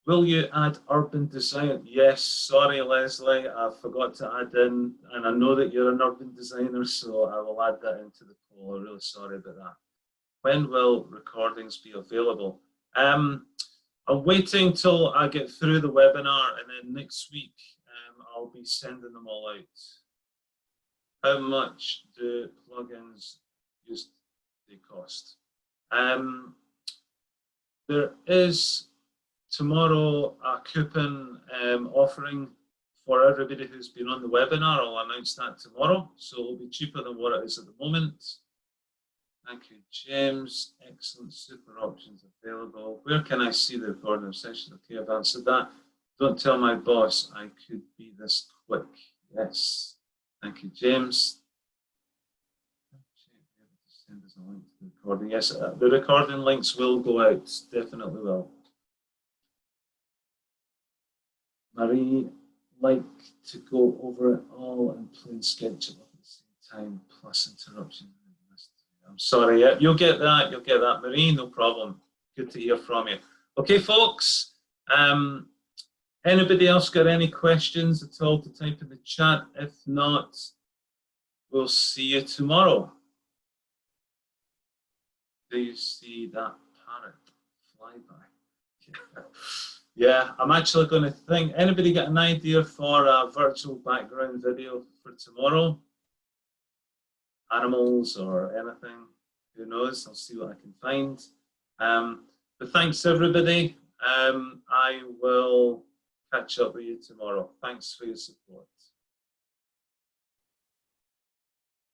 Will you add urban design? Yes, sorry, Leslie, I forgot to add in, and I know that you're an urban designer, so I will add that into the poll. I'm really sorry about that. When will recordings be available? I'm waiting till I get through the webinar, and then next week I'll be sending them all out. How much do plugins used they cost? There is tomorrow a coupon offering for everybody who's been on the webinar. I'll announce that tomorrow, so it'll be cheaper than what it is at the moment. Thank you, James. Excellent, super options available. Where can I see the recording session? Okay, I've answered that. Don't tell my boss I could be this quick. Yes. Thank you, James. Send us a link to the recording. Yes, the recording links will go out. Definitely will. Marie, like to go over it all and play SketchUp at the same time, plus interruption. I'm sorry, yeah, you'll get that, Marie, no problem. Good to hear from you. Okay, folks, anybody else got any questions at all to type in the chat? If not, we'll see you tomorrow. Do you see that parrot fly by? Yeah, I'm actually going to think, anybody got an idea for a virtual background video for tomorrow? Animals or anything, who knows? I'll see what I can find. But thanks everybody. I will catch up with you tomorrow. Thanks for your support.